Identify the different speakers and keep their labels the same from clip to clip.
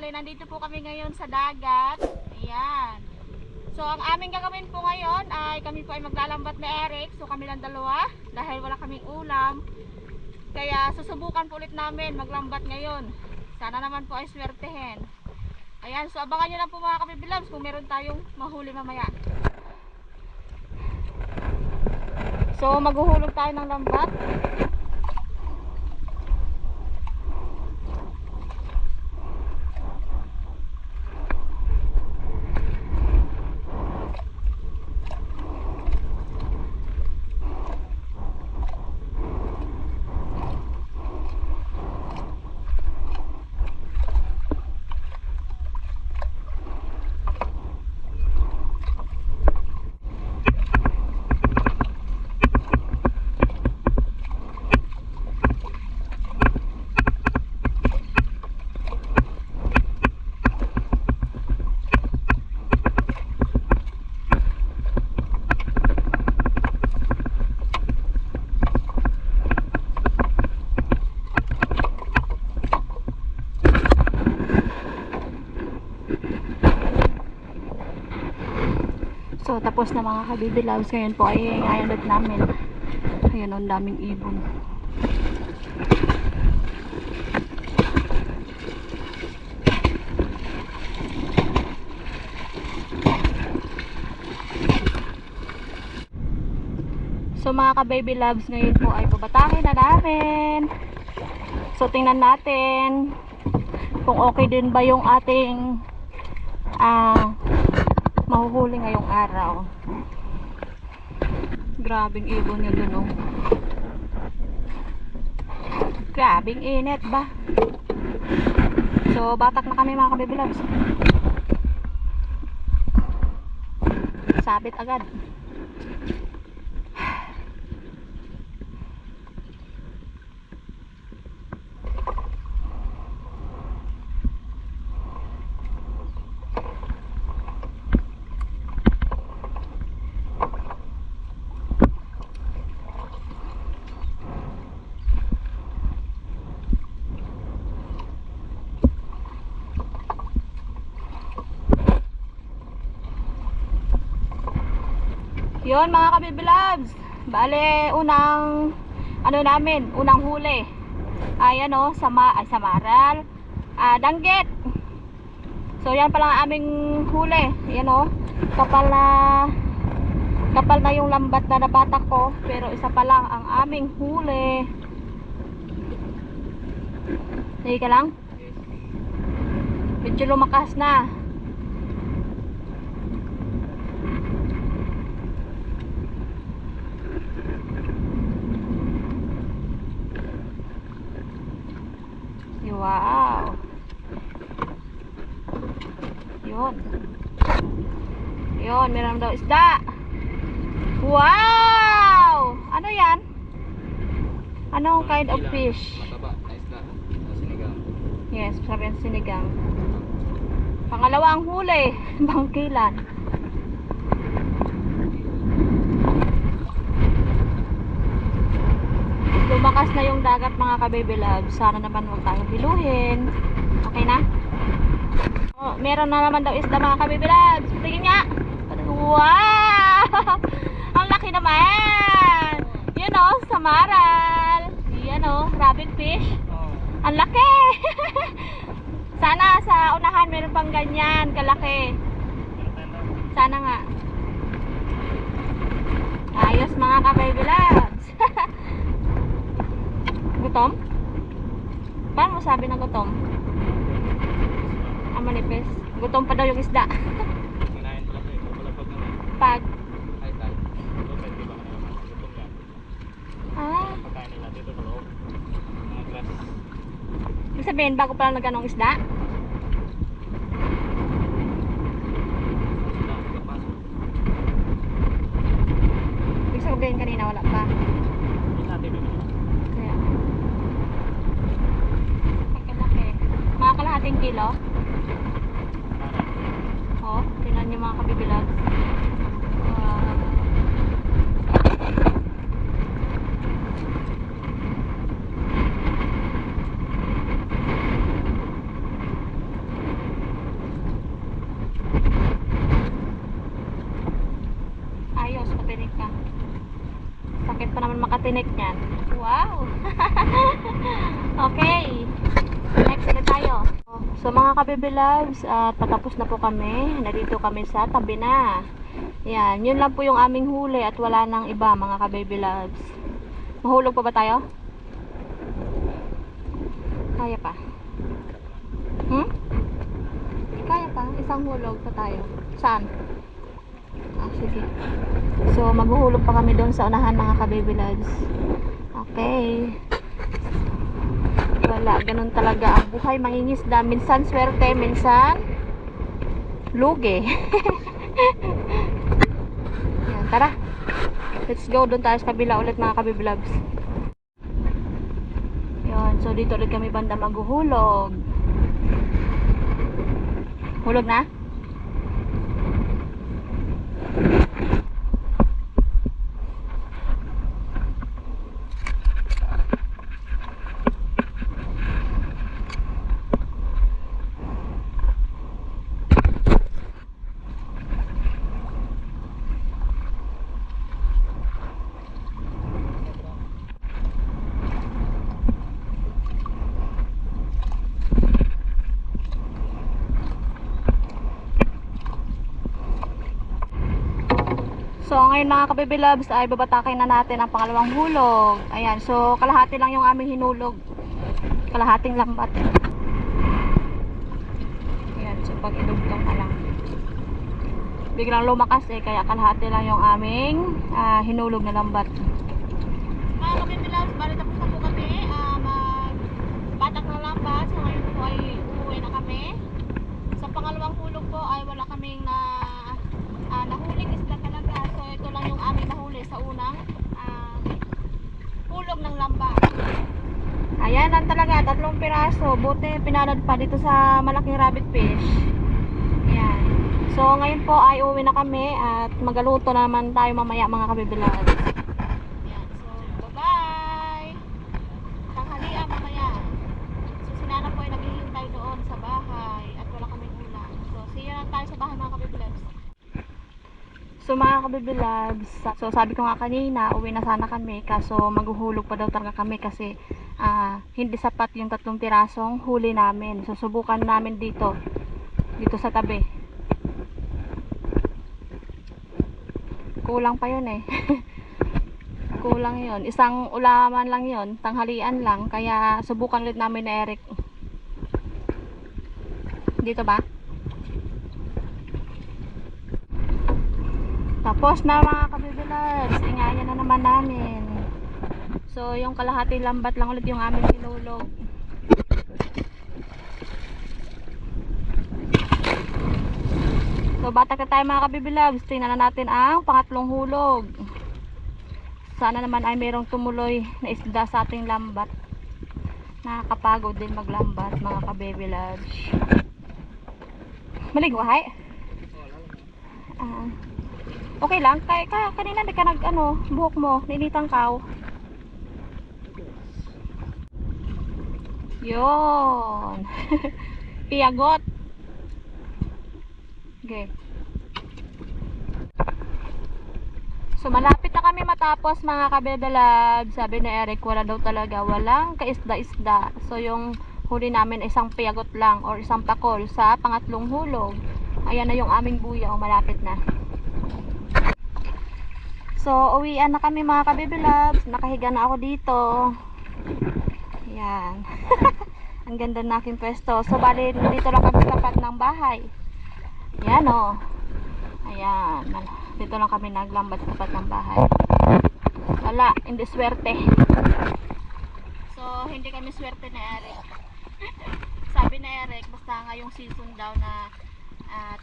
Speaker 1: bali nandito po kami ngayon sa dagat. Ayan. So ang aming gagawin po ngayon ay kami po ay maglalambat ni Eric. So kami lang dalawa dahil wala kaming ulam. Kaya susubukan po ulit namin maglambat ngayon. Sana naman po ay swertehin. Ayan, so abangan nyo lang po mga kabibilabs kung meron tayong mahuli mamaya. So maghuhulog tayo ng lambat. So tapos na mga kabibilabs, ngayon po ay ngayon ulit namin. Ayan, ang daming ibon. So mga ka-baby loves, ngayon po ay pabatahin na namin. So tingnan natin kung okay din ba yung ating mahuhuli ngayong araw. Grabing ibon yun dun, oh. Grabing init ba? So batak na kami mga ka-baby loves. Sabit agad. Yun mga kabibilabs, bale unang unang huli ay samaral, danggit. So yan pala ang aming huli. Yan kapal na yung lambat na nabatak ko, pero isa pa lang ang aming huli. Sige ka lang, medyo lumakas na. Wow. Yun, meron daw isda. Wow! Ano yan? Anong kind of fish?
Speaker 2: Mataba na isda. Sinigang.
Speaker 1: Yes, sabi yung sinigang. Pangalawang huli. Bangkilan. Lumakas na yung dagat mga ka-baby love. Sana naman huwag tayong hiluhin. Okay na? Oh, meron na naman daw isda mga ka-baby loves. Tingin nga. Wow! Ang laki naman. Yun samaral. Yan rabbit fish. Ang laki. Sana sa unahan meron pang ganyan kalaki. Sana nga. Ayos mga ka-baby loves. Gutom? Paano mo sabi na gutom? Manipis. Gutom pa daw yung isda. Pag ibig sabihin bago pa lang nagganong isda? Ibig sabihin kanina wala pa. Mga kalahating kilo. Tingnan nyo mga kabibilabs. makatinik niyan. Wow! Okay. Next ulit tayo. So mga kababy loves, patapos na po kami. Narito kami sa tabi na. Yan, yun lang po yung aming huli at wala nang iba mga kababy loves. Mahulog pa ba tayo? Kaya pa? Kaya pa? Isang hulog pa tayo. Saan? Sige. So maghuhulog pa kami doon sa unahan mga kababy loves. Okay. Wala, ganun talaga ang buhay mangingisda. Minsan swerte, minsan lugi. Yan, tara. Let's go, doon tayo sa kabila ulit mga kababy loves. Yan, so dito ulit kami banda maghuhulog. Hulog na? So ngayon mga kababy loves ay babatakin na natin ang pangalawang hulog. Ayan, so kalahati lang yung aming hinulog. Kalahating lambat. Ayan, so pag idugtong na lang. Biglang lumakas kaya kalahati lang yung aming hinulog na lambat. Mga kababy loves, bali tapos na po kami magbatak ng lambat. So ngayon po ay uuwi na kami. Sa pangalawang hulog po ay wala kaming nahuling isda talaga. So ito lang yung aming nahuli sa unang hulog ng lambat. Ayan lang talaga, 3 piraso. Buti pinalad pa dito sa malaking rabbit fish. Ayan. So ngayon po ay uwi na kami at magaluto na naman tayo mamaya mga kabibilad. Ayan. So bye bye. Tanghalian mamaya. So si Nana po ay naghihintay doon sa bahay at wala kaming ulam. So see you na tayo sa bahay mga kabibilad. So mga kababy loves, so sabi ko nga kanina, uwi na sana kami kaso maghuhulog pa daw talaga kami kasi hindi sapat yung 3 pirasong huli namin. So subukan namin dito sa tabi. Kulang pa yun kulang yun. Isang ulaman lang yun, tanghalian lang. Kaya subukan ulit namin na Eric. Dito ba? Tapos na mga kababy loves, ingayan na naman namin. So yung kalahati lambat lang ulit yung aming hinulog. So batak na tayo mga kababy loves, tingnan na natin ang pangatlong hulog. Sana naman ay mayroong tumuloy na isda sa ating lambat. Nakakapagod din maglambat mga kababy loves. Maligwahay? Okay lang, kaya kanina di ka buhok mo, nainitan ka. Yun. Piyagot. Okay. So malapit na kami matapos mga kababy loves. Sabi ni Eric, wala daw talaga, walang kaisda-isda. So yung huli namin isang piyagot lang or isang pakol sa pangatlong hulog. Ayan na yung aming buya, malapit na. So, uwian na kami mga kababy loves. Nakahiga na ako dito. Ayan. Ang ganda na aking pwesto. So, bali, dito lang kami tapat ng bahay. Ayan o. Ayan. Dito lang kami naglambat tapat ng bahay. Wala, hindi swerte. So, hindi kami swerte na Eric. Sabi na Eric, basta ngayong season daw na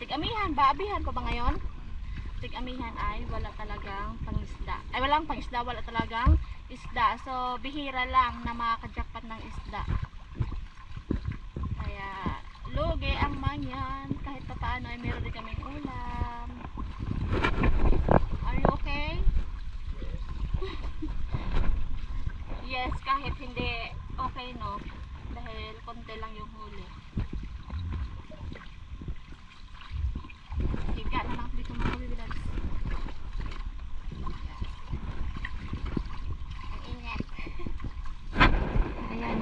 Speaker 1: tig-amihan, baabihan pa ba ngayon? Tig-amihan ay wala talagang pangisda. Ay walang pangisda, wala talagang isda. So bihira lang na makaka-jackpot ng isda. Kaya lugi ang mangyan. Kahit pa paano ay meron din kaming ulam. Are you okay? Yes, kahit hindi okay no. Dahil konti lang yung huli. Higa na lang dito mga kabibilags.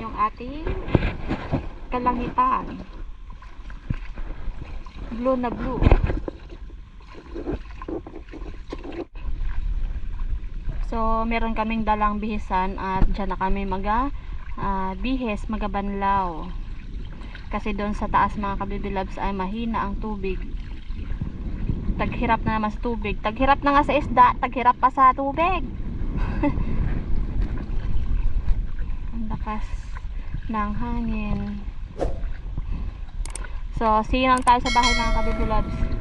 Speaker 1: yung ating kalangitan. Blue na blue. So, meron kaming dalang bihisan at dyan na kami bihis, magabanlaw. Kasi doon sa taas mga kabibilabs ay mahina ang tubig. Taghirap na naman sa tubig. Taghirap na nga sa isda, taghirap pa sa tubig. Ang lakas ng hangin. So, see you lang tayo sa bahay mga kabibilabs.